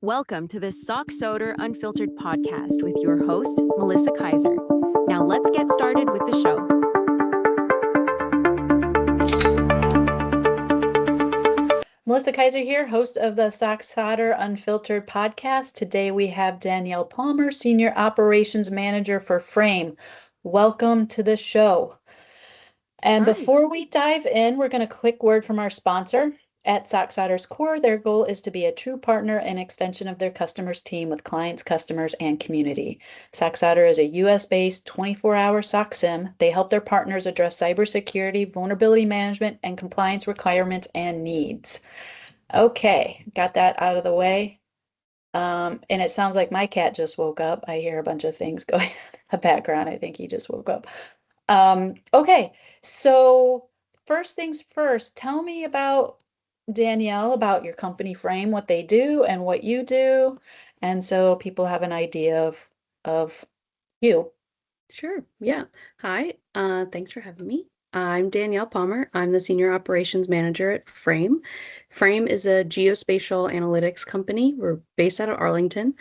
Welcome to this Sock Soder Unfiltered podcast with your host, Melissa Kaiser. Now let's get started with the show. Melissa Kaiser here, host of the Sock Soder Unfiltered podcast. Today we have Danielle Palmer, Senior Operations Manager for Fraym. Welcome to the show. And Hi. before we dive in, we're going to quick word from our sponsor. At Sock Soder's core, their goal is to be a true partner and extension of their customers' team with clients, customers, and community. Sock Soder is a US-based 24-hour sock sim. They help their partners address cybersecurity, vulnerability management, and compliance requirements and needs. Okay, got that out of the way. And it sounds like my cat just woke up. I hear a bunch of things going on in the background. I think he just woke up. Okay, so first things first, tell me about Danielle, about your company Fraym, what they do and what you do, and so people have an idea of you. Sure. Yeah. Hi. Thanks for having me. I'm Danielle Palmer. I'm the Senior Operations Manager at Fraym. Fraym is a geospatial analytics company. We're based out of Arlington,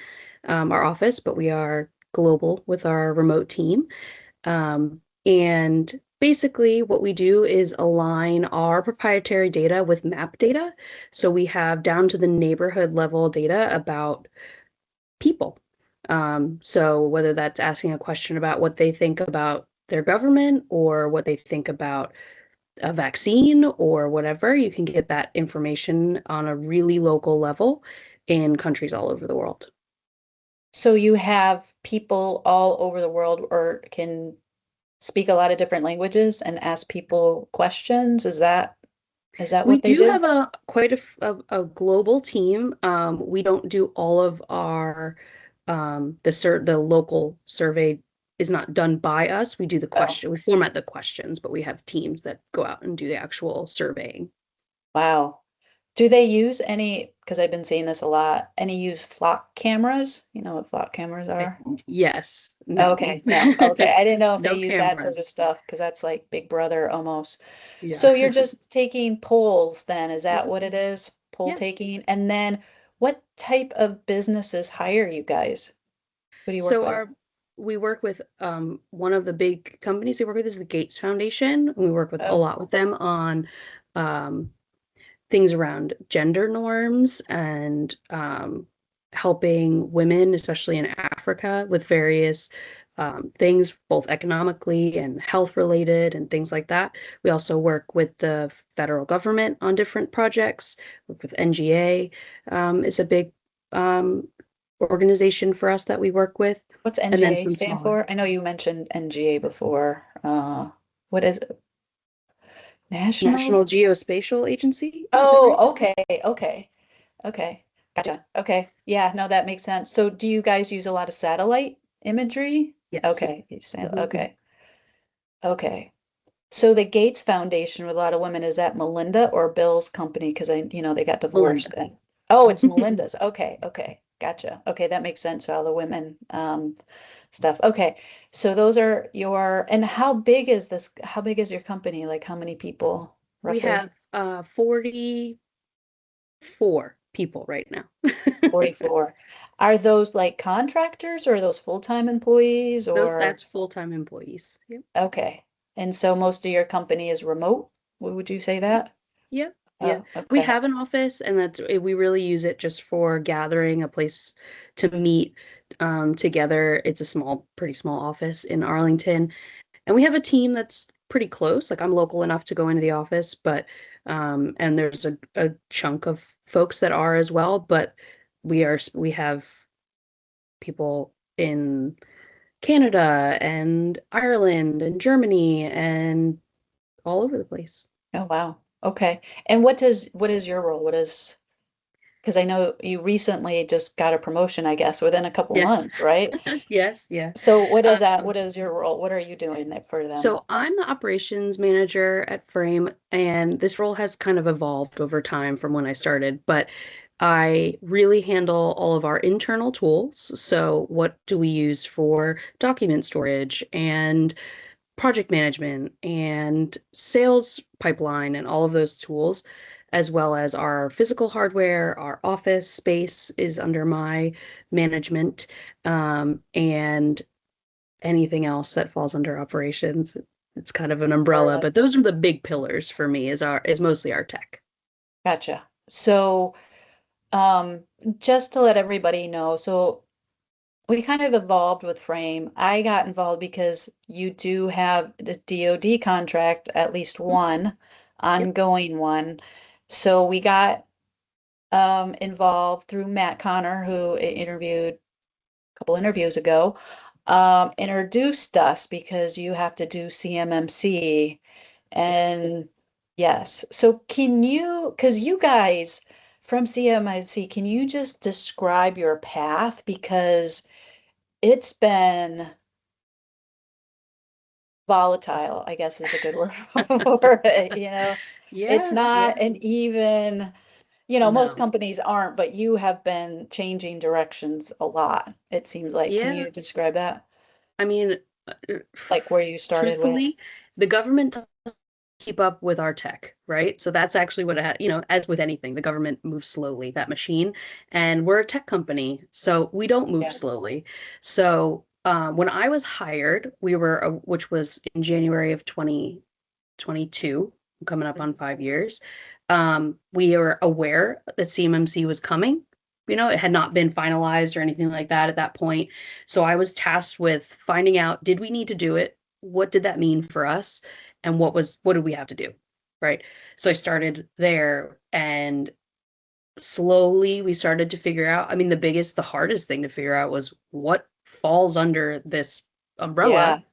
our office, but we are global with our remote team. And basically what we do is align our proprietary data with map data. So we have down to the neighborhood level data about people. So whether that's asking a question about what they think about their government or what they think about a vaccine or whatever, you can get that information on a really local level in countries all over the world. So you have people all over the world or can speak a lot of different languages and ask people questions. Is that We what they do do? have quite a global team. We don't do all of our the local survey is not done by us. We do the question, we format the questions, but we have teams that go out and do the actual surveying. Wow. Do they use any, because I've been seeing this a lot, any use flock cameras? You know what flock cameras are? Yes. No. Okay, no. Okay. I didn't know if they No use that sort of cameras. stuff because that's like Big Brother almost. Yeah. So you're just taking polls then, is that Yeah. what it is? Poll Yeah. taking? And then what type of businesses hire you guys? Who do you work with? We work with one of the big companies we work with is the Gates Foundation. We work with a Oh, lot with them on things around gender norms and helping women, especially in Africa, with various things, both economically and health related and things like that. We also work with the federal government on different projects. Work with NGA is a big organization for us that we work with. what's And then NGA some stand smaller. for? I know you mentioned NGA before. What is it? National? National Geospatial Agency, is that right? Oh, okay. Gotcha. Okay. Yeah, no, that makes sense. So do you guys use a lot of satellite imagery? Yes. Okay. Mhm. Okay. So the Gates Foundation with a lot of women, is that Melinda or Bill's company? Because they got divorced. Melinda. Oh, it's Melinda's. Okay. Gotcha. Okay, that makes sense. All the women stuff. Okay. So those are and how big is this? How big is your company? Like how many people We roughly? have 44 people right now. 44. Are those like contractors or are those full-time employees or That's full-time employees. Yep. okay. And so most of your company is remote? Would you say that? Yeah. Yeah. Oh, We okay. have an office and we really use it just for gathering, a place to meet together. It's a pretty small office in Arlington. And we have a team that's pretty close. Like I'm local enough to go into the office, but and there's a chunk of folks that are as well, but we have people in Canada and Ireland and Germany and all over the place. Oh, wow. Okay. And what is your role? Because I know you recently just got a promotion, I guess, within a couple Yes. months, right? Yes, yeah. So what is that? What Um, is your role? What are you doing there for them? so I'm the operations manager at Fraym, and this role has kind of evolved over time from when I started, but I really handle all of our internal tools. So what do we use for document storage and project management and sales pipeline and all of those tools. as well as our physical hardware. Our office space is under my management, and anything else that falls under operations. It's kind of an umbrella, but those are the big pillars for me is mostly our tech. Gotcha. So, just to let everybody know, so we kind of evolved with Fraym. I got involved because you do have the DoD contract, at least one, ongoing one. So we got involved through Matt Connor, who interviewed a couple interviews ago, introduced us because you have to do CMMC. And yes, so can you, because you guys from CMMC, can you just describe your path? Because it's been volatile, I guess is a good word for it, it's Yeah, not yeah. an even, most No. companies aren't, but you have been changing directions a lot, it seems like. Can Yeah. you describe that? I mean, Like where you started with? truthfully, the government doesn't keep up with our tech, right? So that's actually what it had, as with anything, the government moves slowly, that machine. And we're a tech company, so we don't move Yeah. slowly. So when I was hired, which was in January of 2022, coming up on 5 years, we were aware that CMMC was coming. It had not been finalized or anything like that at that point. So I was tasked with finding out, did we need to do it? What did that mean for us? And what did we have to do? Right. So I started there, and slowly we started to figure out, I mean, the hardest thing to figure out was what falls under this umbrella.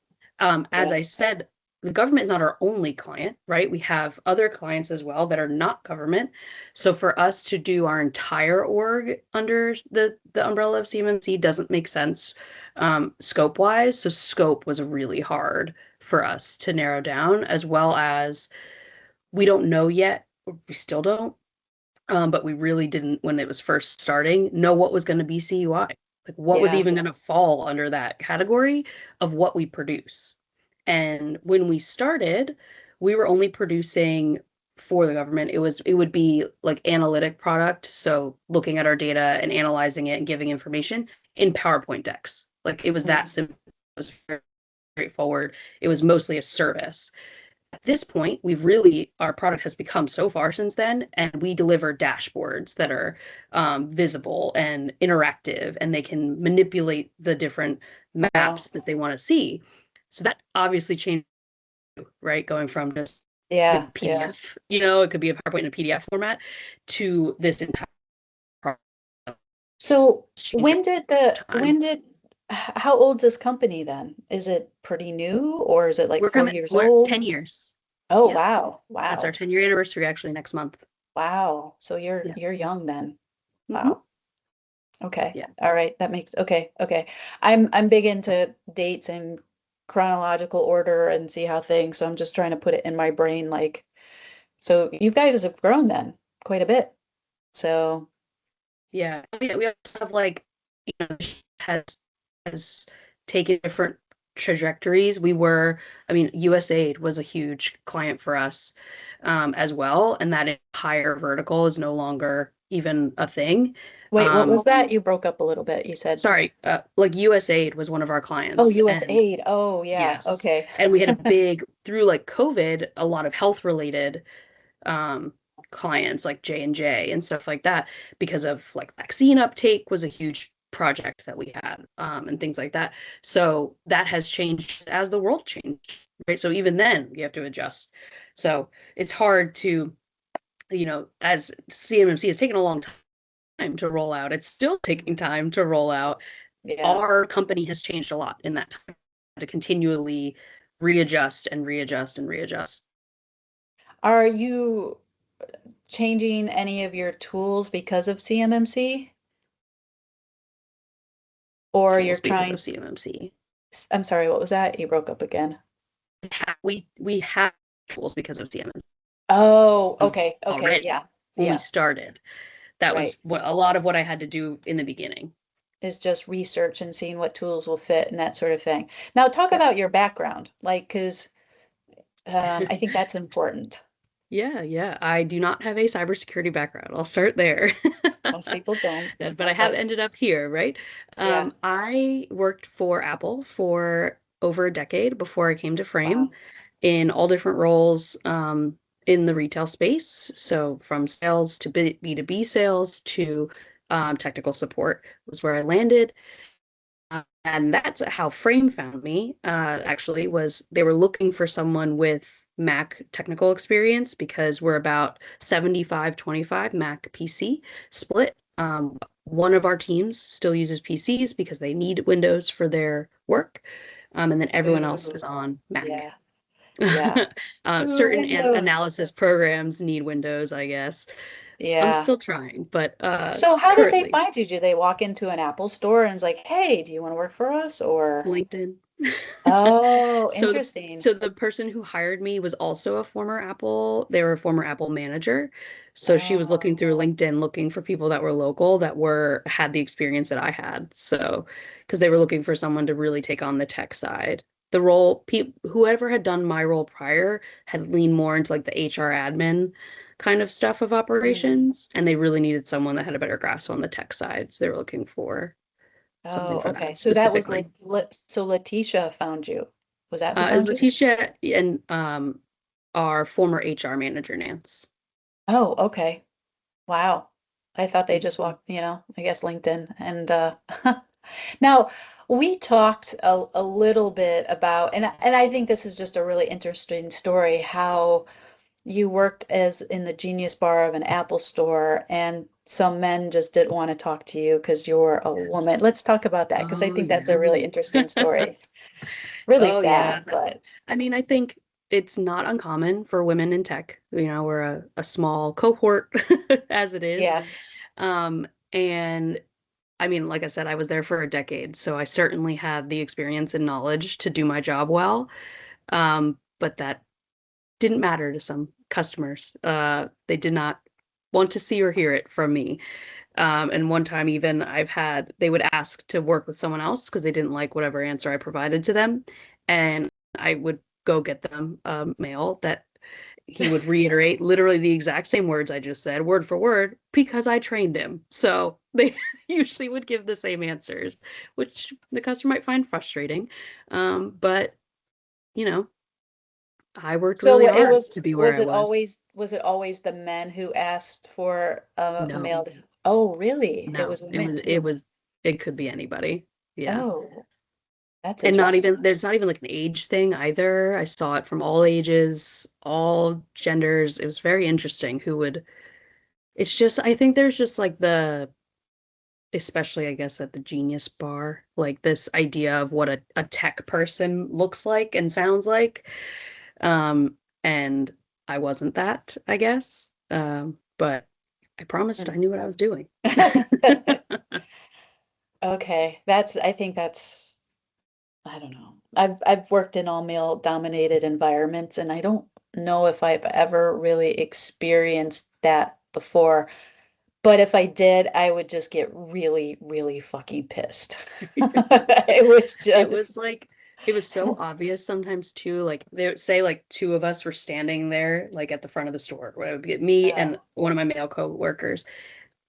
Yeah. As Yeah. I said, the government is not our only client, right? We have other clients as well that are not government. So for us to do our entire org under the umbrella of CMMC doesn't make sense, scope wise. So scope was really hard for us to narrow down, as well as we don't know yet. We still don't, but we really didn't, when it was first starting, know what was going to be CUI. Like what was Yeah. even going to fall under that category of what we produce. And when we started, we were only producing for the government. It would be like analytic product, so looking at our data and analyzing it and giving information in PowerPoint decks. Like it was that simple. It was very straightforward. It was mostly a service. At this point, our product has become so far since then, and we deliver dashboards that are visible and interactive, and they can manipulate the different Wow. maps that they want to see. So that obviously changed, right? Going from just Yeah. PDF, it could be a PowerPoint in a PDF format, to this entire product. So Changed how old is this company then? Is it pretty new, or is it like We're 4 coming, years we're old? 10 years. Oh, Yeah. wow. That's our Wow. 10-year anniversary actually next month. Wow. So you're Yeah. young then. Mm-hmm. Wow. Okay. Yeah. All right. That makes okay. Okay. I'm big into dates and chronological order and see how things, so I'm just trying to put it in my brain like, so you guys have grown then quite a bit. So Yeah. We also have has has taken different trajectories. USAID was a huge client for us, as well, and that entire vertical is no longer even a thing. wait, what was that? You broke up a little bit. You said, Sorry, like USAID was one of our oh, clients, and USAID. Oh, yeah. yes, Okay. and we had a big through like COVID, a lot of health related um, clients like J&J and stuff like that, because of like vaccine uptake was a huge project that we had, and things like that. So that has changed as the world changed, right? So even then you have to adjust. So it's hard to, as CMMC has taken a long time to roll out, it's still taking time to roll out. Yeah. Our company has changed a lot in that time to continually readjust and readjust and readjust. Are you changing any of your tools because of CMMC? Or you're Tools because trying, of CMMC. I'm sorry, what was that? You broke up again. We have tools because of CMMC Oh, okay. Okay. already Yeah. when we Yeah. started. That Right. was a lot of what I had to do in the beginning. Is just research and seeing what tools will fit and that sort of thing. Now talk Yeah. about your background, like, because I think that's important. Yeah. I do not have a cybersecurity background. I'll start there. Most people don't, But I have but ended up here, right? yeah. I worked for Apple for over a decade before I came to Fraym Wow. in all different roles in the retail space. So from sales to B2B sales to technical support was where I landed. And that's how Fraym found me, actually, was they were looking for someone with Mac technical experience because we're about 75-25 Mac PC split. One of our teams still uses PCs because they need Windows for their work, and then everyone else Ooh, is on Mac. yeah. Yeah. Ooh, Certain Windows. analysis programs need Windows, I guess. I'm Yeah. still trying, but So how did they currently find you? Do they walk into an Apple store and it's like, hey, do you want to work for us? Or LinkedIn. oh, So the interesting. so the person who hired me was also a former Apple, they were a former Apple manager. So she was Oh, looking through LinkedIn looking for people that were local that were had the experience that I had. So because they were looking for someone to really take on the tech side. The role, whoever had done my role prior had leaned more into like the HR admin kind of stuff of mm. operations, and they really needed someone that had a better grasp on the tech side. So they were looking for Oh, something for okay. that So that was specifically. so Letitia found you. Was that who Is found you? Letitia and our former HR manager, Nance. Oh, okay. Wow. I thought they Yeah. just walked, I guess LinkedIn. And now we talked a little bit about, and I think this is just a really interesting story, how you worked as in the Genius Bar of an Apple store, and some men just didn't want to talk to you because you're a Yes. woman. Let's talk about that because I Oh, think that's a really yeah. interesting story. Really Oh, yeah. sad, but I mean, I think it's not uncommon for women in tech. We're a small cohort as it is. yeah. And I mean, like I said, I was there for a decade, so I certainly had the experience and knowledge to do my job well. But that didn't matter to some customers. They did not want to see or hear it from me. And one time, even they would ask to work with someone else because they didn't like whatever answer I provided to them. And I would go get them mail that he would reiterate literally the exact same words I just said, word for word, because I trained him. So they usually would give the same answers, which the customer might find frustrating. But, you know, I worked really So it hard was to be where I was. was it always the men who asked for a No, male? Oh, really? It no, was women too. it could be anybody. Yeah. Oh, that's And interesting. there's not even like an age thing either. I saw it from all ages, all genders. It was very interesting it's just, I think there's just like especially I guess at the Genius Bar, like this idea of what a tech person looks like and sounds like. And I wasn't that, I guess. But I promised I knew what I was doing. Okay, I think that's, I don't know. I've worked in all male dominated environments and I don't know if I've ever really experienced that before. But if I did, I would just get really, really fucking pissed. It was It just, was like it was so obvious sometimes too. Like they would say like two of us were standing there like at the front of the store. Where it would be me uh, and one of my male co-workers.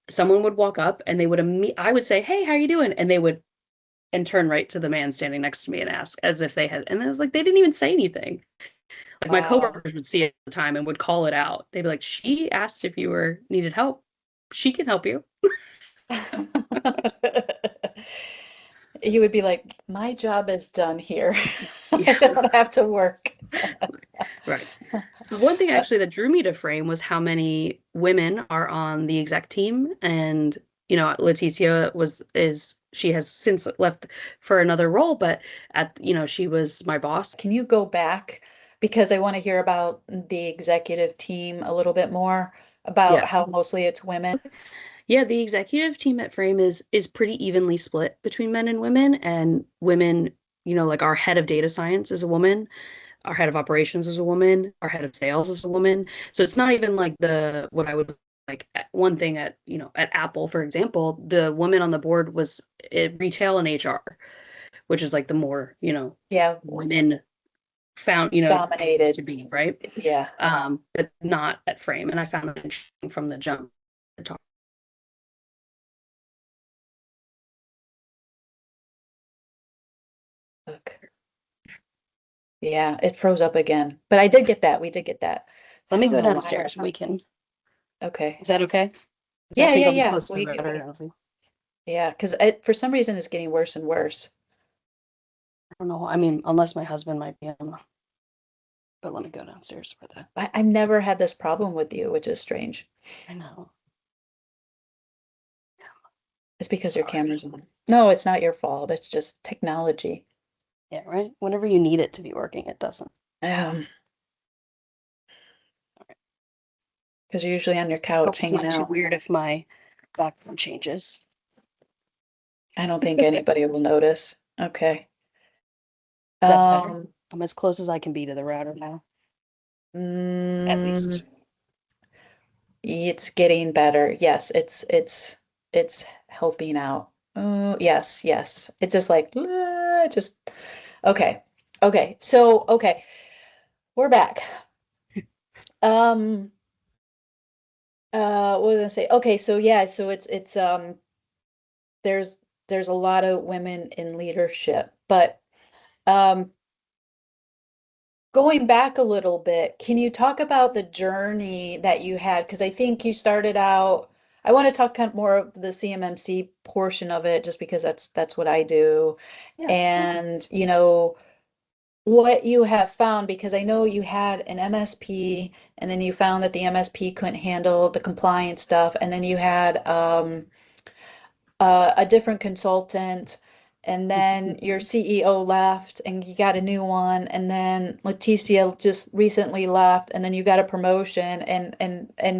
Someone would walk up and I would say, "Hey, how are you doing?" And they would and turn right to the man standing next to me and ask as if they had and it was like they didn't even say anything. Like my wow. coworkers would see it at the time and would call it out. They'd be like, "She asked if you were needed help. She can help you." You would be like, my job is done here. I Yeah. don't have to work. Right. So one thing actually that drew me to Frame was how many women are on the exec team, and Leticia she has since left for another role, but she was my boss. Can you go back? Because I want to hear about the executive team a little bit more about Yeah. how mostly it's women. Yeah, the executive team at Frame is pretty evenly split between men and women, and women, like our head of data science is a woman, our head of operations is a woman, our head of sales is a woman. So it's not even like what I would like one thing at Apple, for example, the woman on the board was retail and HR, which is like the more, Yeah. women found, you know, Dominated. to be, right? Yeah. But not at Fraym. And I found it interesting from the jump. Look. Yeah, it froze up again. But I did get that. We did get that. I Let me don't go know why downstairs. that's We can. okay. Is that okay? 'Cause I Yeah, think yeah, I'll be yeah. close to We the could, router. yeah, because it for some reason it's getting worse and worse. I don't know. I mean, unless my husband might be on. But let me go downstairs for that. I've never had this problem with you, which is strange. I know. It's because your Sorry. camera's on. No, it's not your fault. It's just technology. Yeah, right. Whenever you need it to be working, it doesn't. Because you're usually on your couch Hope it's hanging not too out. weird if my background changes. I don't think anybody will notice. Okay. Is that better? I'm as close as I can be to the router now. At least. It's getting better. Yes, it's helping out. Oh, yes, yes. It's just like just okay. Okay. So, okay. We're back. Um what was I gonna say? Okay, so yeah, so it's there's there's a lot of women in leadership, but um going back a little bit, can you talk about the journey that you had? Because I think you started out, I want to talk kind of more of the CMMC portion of it, just because that's what I do. Yeah. And, you know, what you have found, because I know you had an MSP and then you found that the MSP couldn't handle the compliance stuff, and then you had a different consultant, and then your CEO left and you got a new one, and then Leticia just recently left and then you got a promotion, and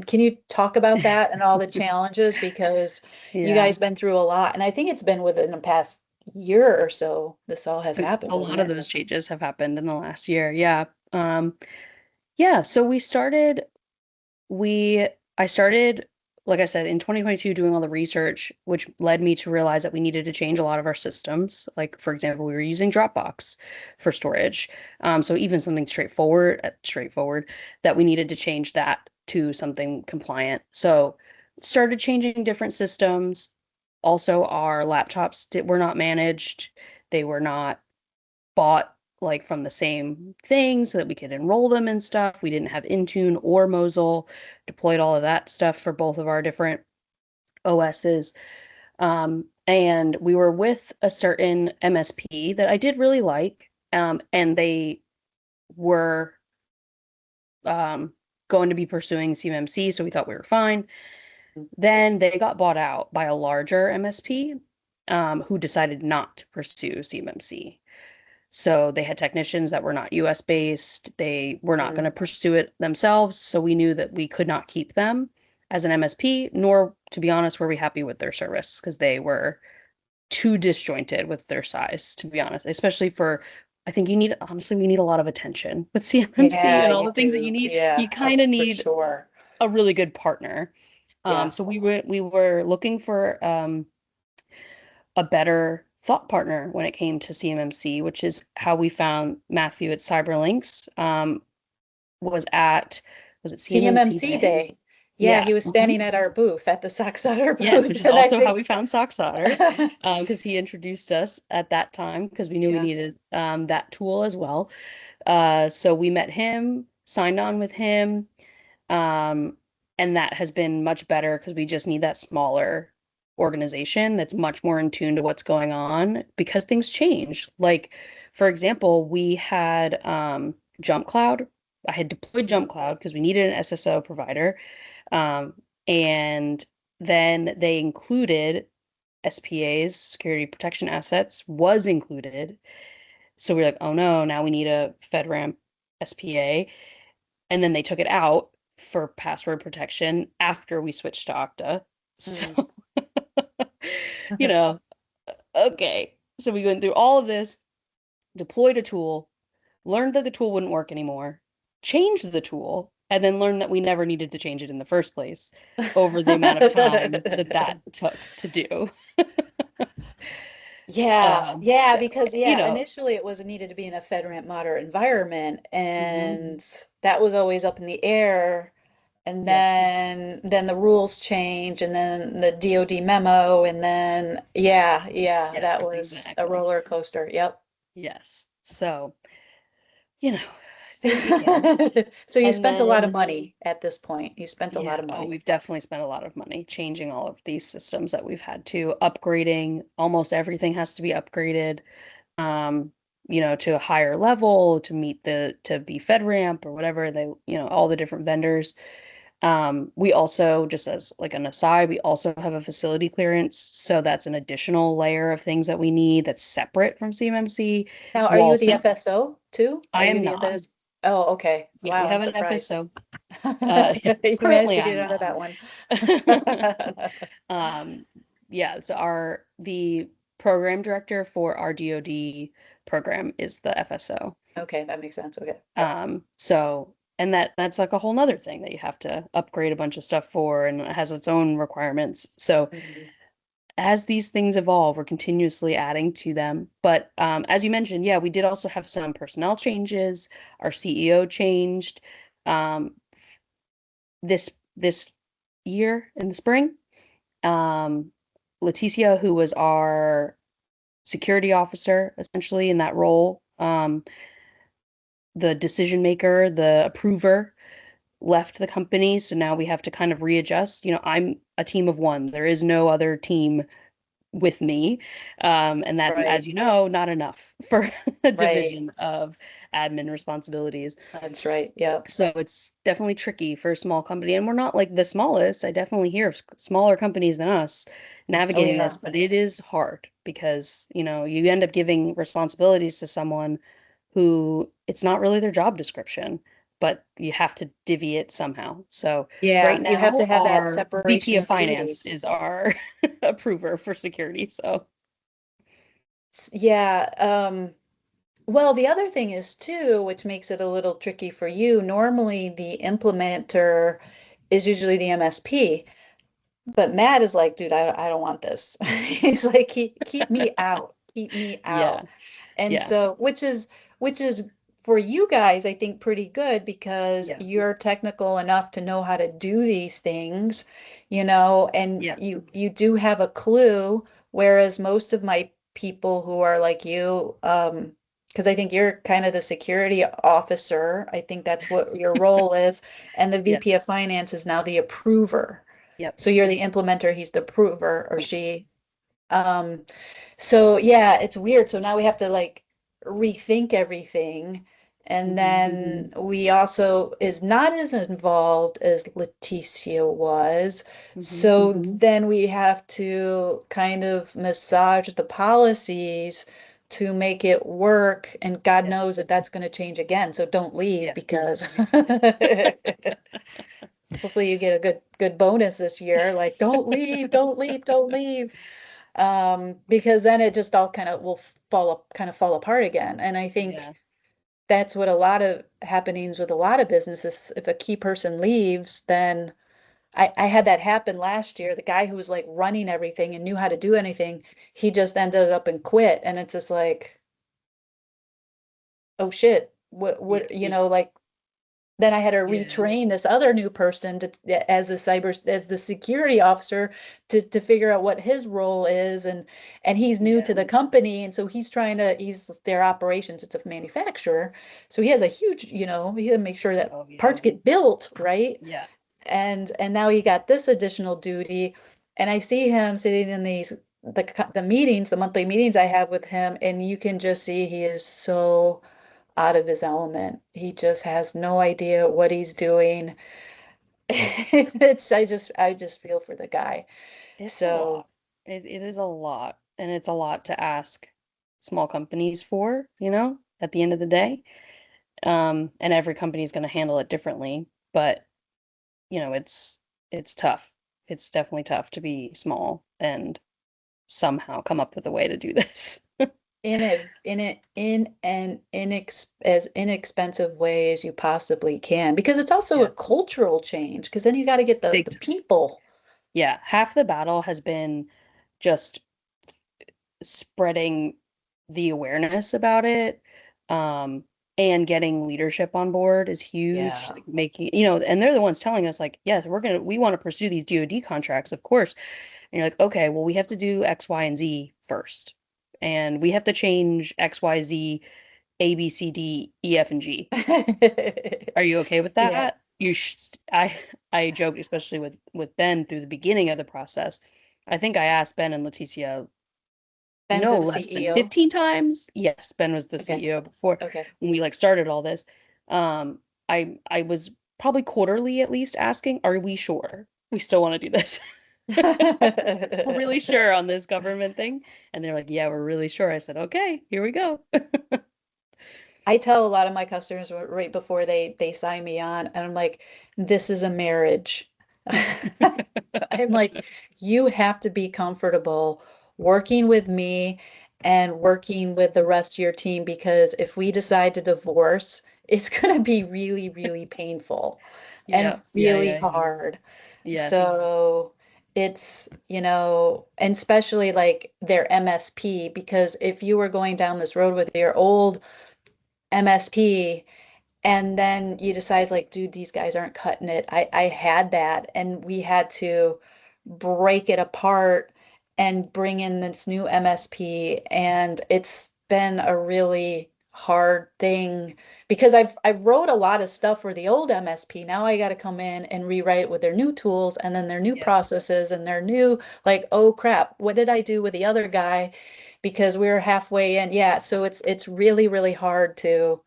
can you talk about that and all the challenges, because you Yeah. guys been through a lot, and I think it's been within the past year or so this all has happened, A isn't lot of it? those changes have happened in the last year. Yeah. Yeah. So I started, like I said, in 2022 doing all the research, which led me to realize that we needed to change a lot of our systems. Like, for example, we were using Dropbox for storage. So even something straightforward that we needed to change that to something compliant. So started changing different systems. Also, our laptops were not managed. They were not bought like from the same thing so that we could enroll them and stuff. We didn't have Intune or Mosel, deployed all of that stuff for both of our different OSs. And we were with a certain MSP that I did really like, and they were going to be pursuing CMMC, so we thought we were fine. Then they got bought out by a larger MSP who decided not to pursue CMMC. So they had technicians that were not US based. They were not going to pursue it themselves. So we knew that we could not keep them as an MSP, nor, to be honest, were we happy with their service because they were too disjointed with their size, to be honest, especially for, I think honestly, we need a lot of attention with CMMC Yeah, and all you the things that do. you need. Yeah, You kind of for need sure. a really good partner. Yeah. So we were looking for a better thought partner when it came to CMMC, which is how we found Matthew at Cyberlinks. Was it CMMC CMMC Day? day. Yeah, Yeah. he was Mhm. standing at our booth, at the Socksolder Yes, booth, which is and I also how think we found Socksolder, because he introduced us at that time because we knew we yeah. needed that tool as well. So we met him, signed on with him, um, and that has been much better because we just need that smaller organization that's much more in tune to what's going on because things change. Like, for example, we had Jump Cloud. I had deployed Jump Cloud because we needed an SSO provider. Um, and then they included SPAs, security protection assets, was included. So we are like, oh no, now we need a FedRAMP SPA. And then they took it out for password protection after we switched to Okta. Mm. So, you know, okay. So we went through all of this, deployed a tool, learned that the tool wouldn't work anymore, changed the tool, and then learned that we never needed to change it in the first place over the amount of time that that took to do. Yeah, yeah, because You yeah, know, initially it was needed to be in a FedRAMP moderate environment, mhm. and that was always up in the air. And Yep, then the rules change, and then the DoD memo, and then yeah, that yes, was a exactly. roller coaster. Yep. Yes. So, you know, do what you can. So you And spent a lot of then, money at this point. You spent a lot yeah, of oh, money. we've definitely spent a lot of money changing all of these systems that we've had to upgrading. Almost everything has to be upgraded, um, to a higher level to meet to be FedRAMP or whatever they, all the different vendors. We also, just as like an aside, we also have a facility clearance. So that's an additional layer of things that we need that's separate from CMMC. Now, are you the Also, FSO too? Are I you am the not. FS? Oh, okay. Yeah, Wow, we I'm have an surprised. FSO. You managed Currently to get I'm out of not. that one. Um, yeah, so the program director for our DoD program is the FSO. Okay, that makes sense. Okay. So and that's like a whole nother thing that you have to upgrade a bunch of stuff for, and it has its own requirements. So Mhm. as these things evolve, we're continuously adding to them. But as you mentioned, yeah, we did also have some personnel changes. Our CEO changed um, this year in the spring. Um, Leticia, who was our security officer, essentially in that role, the decision maker, the approver, left the company. So now we have to kind of readjust. I'm a team of one. There is no other team with me. And that's, Right, as you know, not enough for a right. division of admin responsibilities. That's right. Yep. So it's definitely tricky for a small company. And we're not like the smallest. I definitely hear of smaller companies than us Oh navigating yeah. this, but it is hard because, you end up giving responsibilities to someone who it's not really their job description, but you have to divvy it somehow. So right Yeah, you have to now, have that our VP separation of of finance duties. is our approver for security. So Yeah. Well, the other thing is too, which makes it a little tricky for you. Normally, the implementer is usually the MSP, but Matt is like, dude, I don't want this. He's like, keep me out, keep me yeah, out. And yeah, so, which is for you guys, I think pretty good because yeah, you're technical enough to know how to do these things, and yeah, you do have a clue, whereas most of my people who are like you, because I think you're kind of the security officer. I think that's what your role is, and the yeah, VP of finance is now the approver. yep, So you're the implementer, he's the approver, or yes, she. Um, so yeah, it's weird. So now we have to like rethink everything. And hmm then we also is not as involved as Leticia was. hmm So then we have to kind of massage the policies to make it work. And God yeah, knows if that's going to change again. So don't leave yeah. because hopefully you get a good bonus this year. Like, don't leave, don't leave, don't leave. Because then it just all kind of will fall apart again. And I think Yeah. that's what a lot of happenings with a lot of businesses. If a key person leaves, then I had that happen last year. The guy who was like running everything and knew how to do anything, he just ended up and quit. And it's just like, oh shit, Yeah. like then I had to Yeah. retrain this other new person as the security officer to figure out what his role is, and he's new to Yeah. the company, and so he's their operations. It's a manufacturer, so he has a huge, he had to make sure that Oh, parts yeah. get built, right? Yeah. And now he got this additional duty, and I see him sitting in the meetings, the monthly meetings I have with him, and you can just see he is so out of his element. He just has no idea what he's doing. I just feel for the guy. It's a So lot. It is a lot. And it's a lot to ask small companies for, at the end of the day. And every company is going to handle it differently. But, it's tough. It's definitely tough to be small and somehow come up with a way to do this. in an as inexpensive way as you possibly can, because it's also a Yeah. cultural change, because then you got to get the Big time. people. Yeah. Half the battle has been just spreading the awareness about it, and getting leadership on board is huge. Yeah. Like making, and they're the ones telling us like, yes, we want to pursue these DoD contracts, of course. And you're like, okay, well, we have to do X, Y, and Z first. And we have to change X, Y, Z, A, B, C, D, E, F, and G. Are you okay with Yeah. that? I joked, especially with Ben through the beginning of the process. I think I asked Ben and Leticia Ben's no the less than CEO. 15 times. Yes, Ben was the Okay. CEO before Okay. when we like started all this. I was probably quarterly at least asking, are we sure we still want to do this? We're really sure on this government thing. And they're like, yeah, we're really sure. I said, okay, here we go. I tell a lot of my customers right before they sign me on, and I'm like, this is a marriage. I'm like, you have to be comfortable working with me and working with the rest of your team because if we decide to divorce, it's going to be really, really painful and Yeah, yeah, really yeah, yeah. hard. Yes. So it's, and especially like their MSP, because if you were going down this road with your old MSP and then you decide like, dude, these guys aren't cutting it. I had that and we had to break it apart and bring in this new MSP. And it's been a really hard thing because I've wrote a lot of stuff for the old MSP. Now I got to come in and rewrite with their new tools and then their new Yeah. processes and their new like, oh crap, what did I do with the other guy? Because we were halfway in. Yeah, so it's really, really hard to,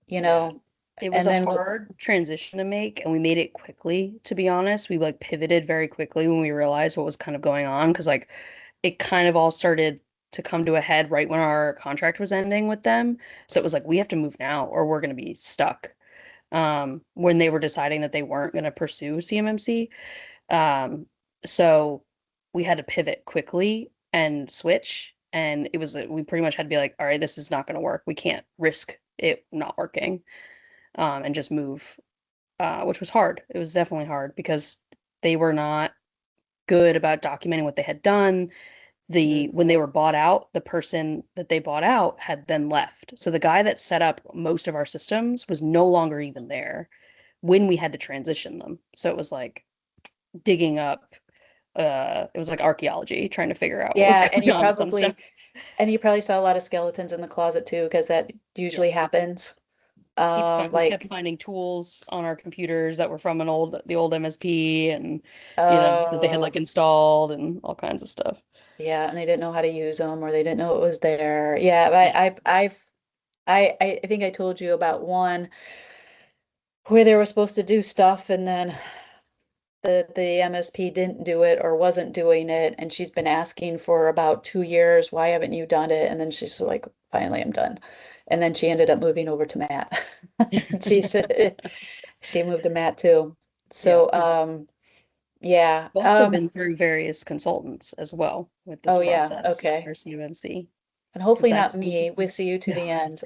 you Yeah. know, It was and a then hard transition to make, and we made it quickly, to be honest. We like pivoted very quickly when we realized what was kind of going on, because like it kind of all started to come to a head right when our contract was ending with them. So it was like we have to move now or we're going to be stuck. When they were deciding that they weren't going to pursue CMMC. Um, so we had to pivot quickly and switch, and we pretty much had to be like, all right, this is not going to work. We can't risk it not working, and just move, which was hard. It was definitely hard because they were not good about documenting what they had done. When they were bought out, the person that they bought out had then left. So the guy that set up most of our systems was no longer even there when we had to transition them. So it was like digging up, it was like archaeology, trying to figure out what was yeah, and going on with some stuff. you probably saw a lot of skeletons in the closet too, because that usually Yes. happens. We kept Like, finding tools on our computers that were from the old MSP, and that they had uh, like installed and all kinds of stuff. yeah, and they didn't know how to use them or they didn't know it was there. Yeah, Yeah. I think I told you about one where they were supposed to do stuff and then the MSP didn't do it or wasn't doing it, and she's been asking for about 2 years, why haven't you done it? And then she's like, finally, I'm done. And then she ended up moving over to Matt. She said she moved to Matt too. Yeah. So, yeah. I've also been through various consultants as well with this Oh yeah, process okay. for CMMC, And because hopefully not that's me. We'll see you to no. the end.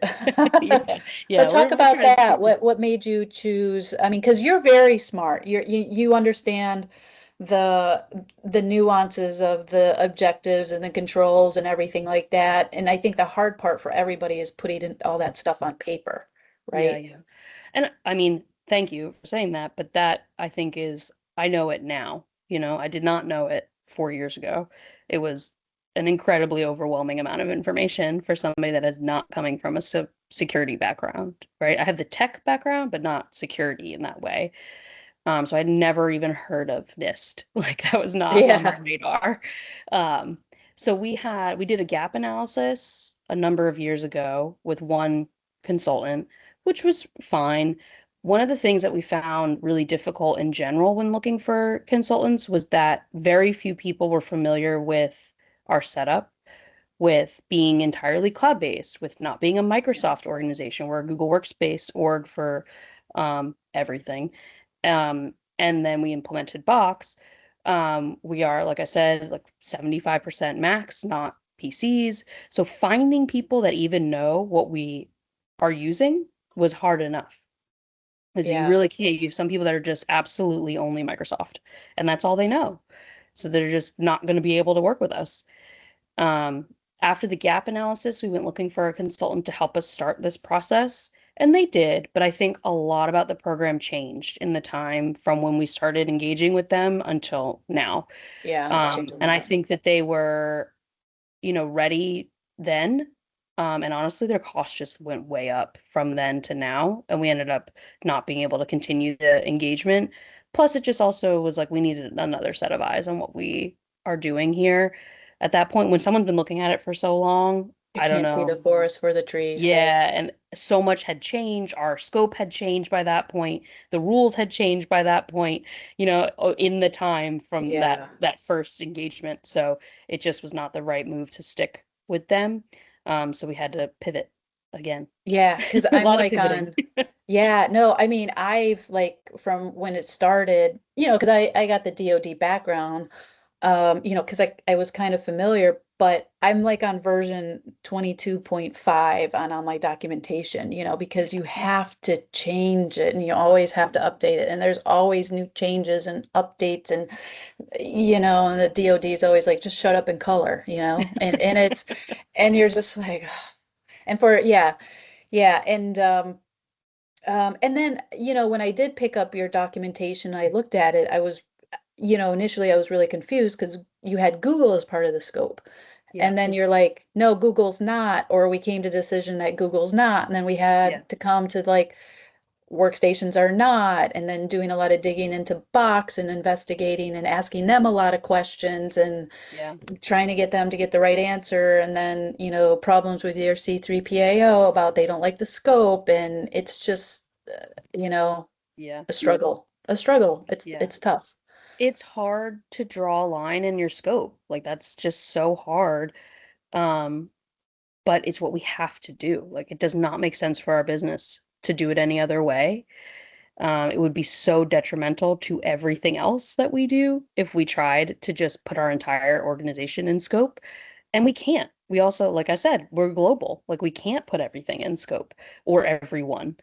Yeah, But yeah, talk we're about trying to that. keep this. What made you choose? I mean, because you're very smart. You understand the the nuances of the objectives and the controls and everything like that. And I think the hard part for everybody is putting all that stuff on paper, Yeah, right? yeah. And I mean, thank you for saying that, but that I think is, I know it now. I did not know it 4 years ago. It was an incredibly overwhelming amount of information for somebody that is not coming from a security background, right? I have the tech background, but not security in that way. So I'd never even heard of NIST. Like that was not on my Yeah. radar. Um, so we did a gap analysis a number of years ago with one consultant, which was fine. One of the things that we found really difficult in general when looking for consultants was that very few people were familiar with our setup, with being entirely cloud-based, with not being a Microsoft organization. We're a Google Workspace org for everything. And then we implemented Box. We are, like I said, like 75% Macs, not PCs. So finding people that even know what we are using was hard enough. Because you Yeah. really can't. You have some people that are just absolutely only Microsoft, and that's all they know. So they're just not going to be able to work with us. Um, After the gap analysis, we went looking for a consultant to help us start this process, and they did. But I think a lot about the program changed in the time from when we started engaging with them until now. Yeah, it's changed a And I lot. think that they were, ready then. And honestly, their costs just went way up from then to now. And we ended up not being able to continue the engagement. Plus, it just also was like we needed another set of eyes on what we are doing here. At that point, when someone's been looking at it for so long, You I don't can't see the know. forest for the trees. Yeah, and so much had changed. Our scope had changed by that point. The rules had changed by that point, in the time from that Yeah. that first engagement. So it just was not the right move to stick with them. So we had to pivot again. Yeah, because A I'm lot of like pivoting. yeah, no, I mean, I've like from when it started, because I got the DoD background, because I was kind of familiar, but I'm like on version 22.5 on all my documentation, because you have to change it and you always have to update it. And there's always new changes and updates and the DoD is always like, just shut up and color, and you're just like, and yeah. And then, when I did pick up your documentation, I looked at it, I was initially I was really confused because you had Google as part of the scope. Yeah, And then you're like, no, Google's not, or we came to decision that Google's not. And then we yeah, had to come to like workstations are not, and then doing a lot of digging into Box and investigating and asking them a lot of questions and yeah, trying to get them to get the right answer. And then, problems with your C3PAO about they don't like the scope. And it's just, you know, yeah, a struggle. It's yeah. it's tough. It's hard to draw a line in your scope. Like that's just so hard. Um, but it's what we have to do. Like it does not make sense for our business to do it any other way. It would be so detrimental to everything else that we do if we tried to just put our entire organization in scope. And we can't. We also, like I said, we're global. Like we can't put everything in scope or everyone.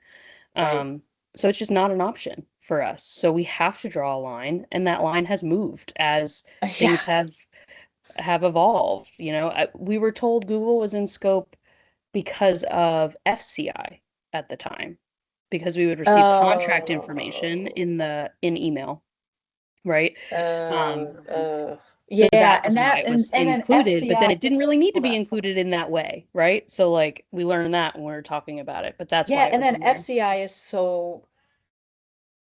Right. Um, so it's just not an option for us. So we have to draw a line, and that line has moved as Yeah. things have evolved. We were told Google was in scope because of FCI at the time, because we would receive contract information Oh, in email, right? oh, Um, oh. so Yeah, that and was why that it and was and then included, but then FCI, it didn't really need to hold be on. included in that way, right? So like we learned that when we were talking about it, but that's why Yeah, it and was then in there. FCI is so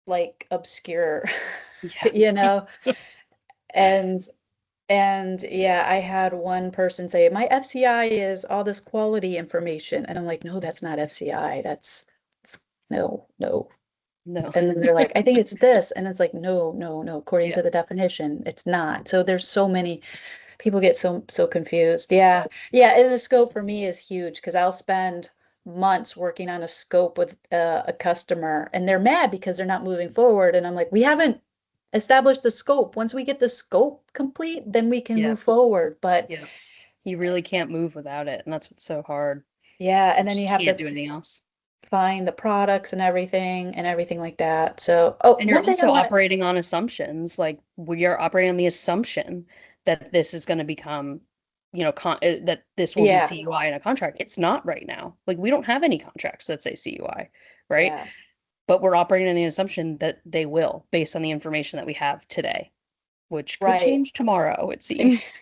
like obscure, Yeah. you know? And yeah, I had one person say, my FCI is all this quality information. And I'm like, no, that's not FCI. No, no. No. And then they're like, I think it's this. And it's like, no, no, no. According Yeah. to the definition, it's not. So there's so many people get so confused. Yeah. Yeah. And the scope for me is huge because I'll spend months working on a scope with a customer and they're mad because they're not moving forward. And I'm like, we haven't established the scope. Once we get the scope complete, then we can Yeah. move forward. But Yeah. You really can't move without it, and that's what's so hard. yeah, You and then just you have can't to do anything else. find the products and everything like that. So, oh, And you're one thing I also want to, operating on assumptions. Like we are operating on the assumption that this is going to become, that this will be yeah, CUI in a contract. It's not right now. Like we don't have any contracts that say CUI, right? yeah, But we're operating on the assumption that they will, based on the information that we have today, which could right. change tomorrow, it seems.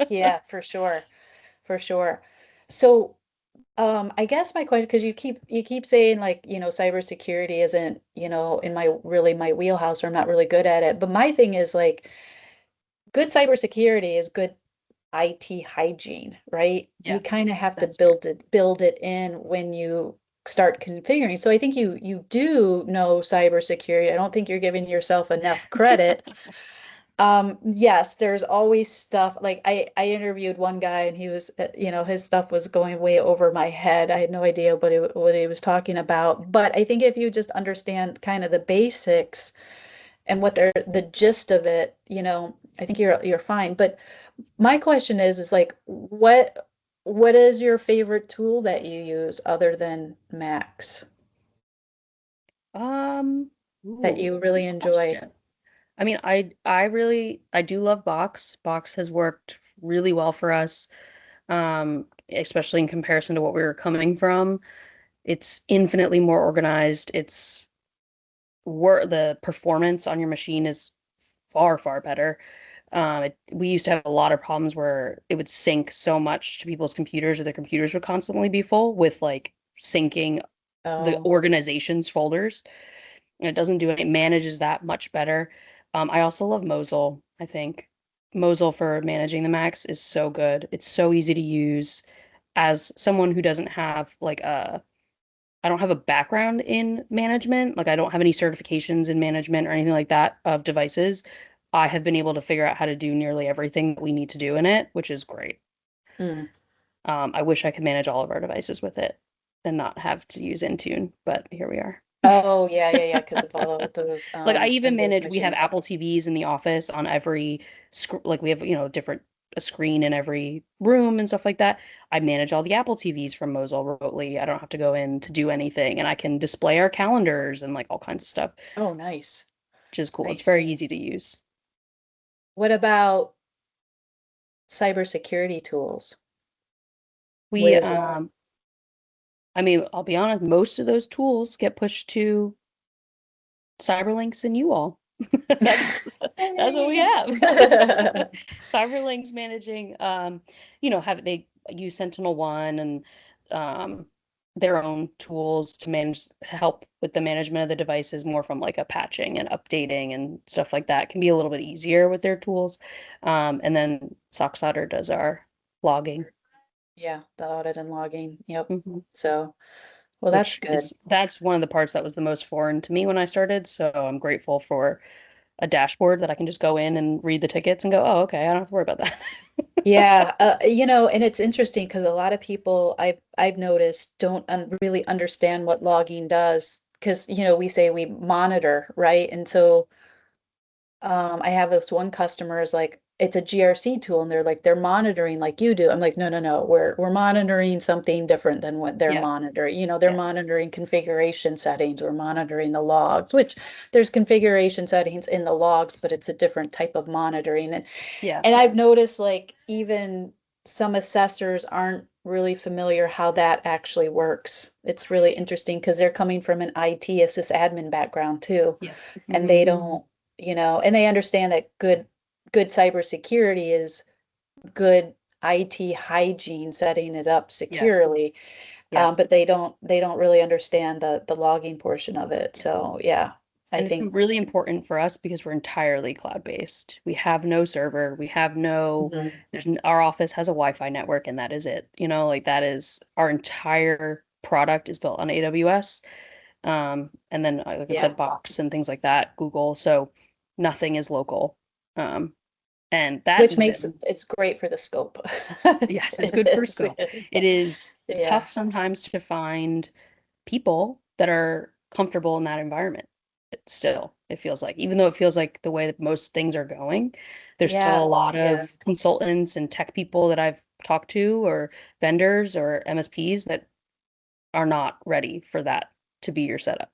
Yeah, for sure. For sure. So, I guess my question, because you keep saying like, cybersecurity isn't, in my wheelhouse, or I'm not really good at it. But my thing is like good cybersecurity is good IT hygiene, right? You Yeah, kind of have to that's fair. build it in when you start configuring. So I think you do know cybersecurity. I don't think you're giving yourself enough credit. Yes, there's always stuff like I interviewed one guy and he was, his stuff was going way over my head. I had no idea what he was talking about. But I think if you just understand kind of the basics and what they're the gist of it, I think you're fine. But my question is like what is your favorite tool that you use other than Max Um, that ooh, you really good enjoy? question. I mean, I do love Box. Box has worked really well for us. especially in comparison to what we were coming from. It's infinitely more organized. The performance on your machine is far, far better. We used to have a lot of problems where it would sync so much to people's computers, or their computers would constantly be full with like syncing the Oh, organizations folders. And it doesn't do it. It manages that much better. I also love Mosel. I think Mosel for managing the Macs is so good. It's so easy to use. As someone who doesn't have like I don't have a background in management, like I don't have any certifications in management or anything like that of devices. I have been able to figure out how to do nearly everything that we need to do in it, which is great. mm. I wish I could manage all of our devices with it and not have to use Intune, but here we are. Oh, yeah, yeah, yeah, because of all of those Like I even Windows manage, we have machines. Apple TVs in the office on every like we have, different a screen in every room and stuff like that. I manage all the Apple TVs from Mosel remotely. I don't have to go in to do anything, and I can display our calendars and like all kinds of stuff, Oh, nice. which is cool. It's Nice. very easy to use. What about cybersecurity tools? What We is I mean, I'll be honest, most of those tools get pushed to Cyberlinks and you all. That's what we have. Cyberlinks managing, have they use Sentinel-1 and um, their own tools to help with the management of the devices more from like a patching and updating and stuff like that can be a little bit easier with their tools. And then SockSolder does our logging. Yeah, the audit and logging. Yep. Mhm. So, well, that's Which good. is that's one of the parts that was the most foreign to me when I started. So I'm grateful for a dashboard that I can just go in and read the tickets and go, oh, okay, I don't have to worry about that. Yeah, and it's interesting because a lot of people I've noticed don't really understand what logging does because we say we monitor, right? And so I have this one customer is like, it's a GRC tool, and they're monitoring like you do. I'm like, no, no, no, we're monitoring something different than what they're Yeah, monitoring. They're yeah, monitoring configuration settings. We're monitoring the logs, which there's configuration settings in the logs, but it's a different type of monitoring. And yeah, and I've noticed like even some assessors aren't really familiar how that actually works. It's really interesting because they're coming from an IT sysadmin background too, yeah. and they Hmm. don't, and they understand that good cybersecurity is good IT hygiene, setting it up Yeah, securely. yeah, But they don't really understand the logging portion of it. yeah. So yeah, I And it's think really important for us because we're entirely cloud-based. We have no server. We have no, mhm, our office has a Wi-Fi network and that is it. Like that is our entire product is built on AWS. And then, like I yeah, said, Box and things like that, Google. So nothing is local. Um, and that, which makes it's great for the scope. yes, it's It good for is. scope. It's Yeah. tough sometimes to find people that are comfortable in that environment. It feels like, even though it feels like the way that most things are going, there's still a Yeah. lot Yeah. of consultants and tech people that I've talked to, or vendors or MSPs that are not ready for that to be your setup.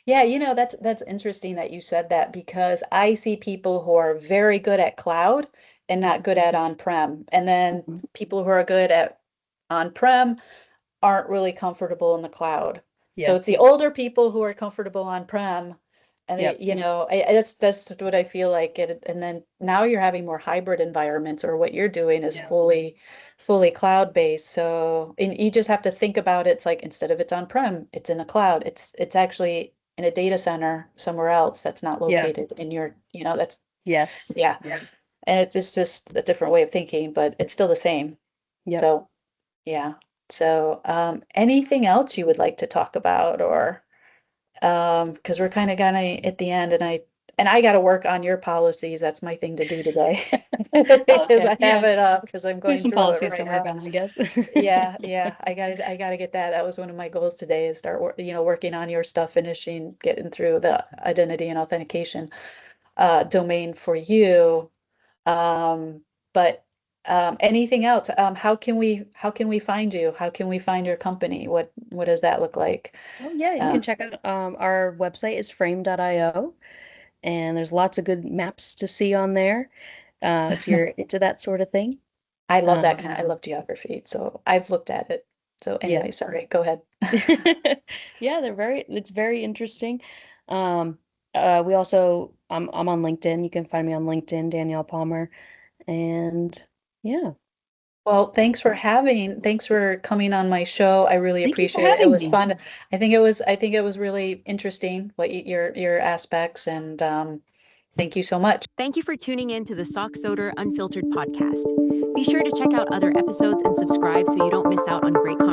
Yeah, that's interesting that you said that because I see people who are very good at cloud and not good at on-prem. And then Mhm. people who are good at on-prem aren't really comfortable in the cloud. So Yeah. it's the older people who are comfortable on-prem, and Yep. that's what I feel like it. And then now you're having more hybrid environments, or what you're doing is Yeah. fully cloud-based. So and you just have to think about it. It's like instead of it's on-prem, it's in a cloud. It's actually in a data center somewhere else that's not Yeah. located in your, that's Yes. yeah. Yeah. And it's just a different way of thinking, but it's still the same. Yep. So yeah. So, anything else you would like to talk about or because we're kind of at the end and I got to work on your policies. That's my thing to do today because Okay. I have Yeah. it up because I'm There's going some through it policies to right work now. on, I guess. Yeah, yeah. I got to get that. That was one of my goals today is start working on your stuff, finishing getting through the identity and authentication domain for you. Um, but anything else? How can we find you? How can we find your company? What does that look like? Oh yeah, you Uh, can check out our website is frame.io, and there's lots of good maps to see on there if you're into that sort of thing. I love that Um, I love geography, so I've looked at it. So yeah. anyway, sorry, go ahead. Yeah, it's very interesting. Um, we also, I'm on LinkedIn. You can find me on LinkedIn, Danielle Palmer. And yeah, Well, thanks for coming on my show. I really thank you for appreciate it. It having was me. fun. I think it was really interesting your aspects and thank you so much. Thank you for tuning in to the Sock Soder Unfiltered podcast. Be sure to check out other episodes and subscribe so you don't miss out on great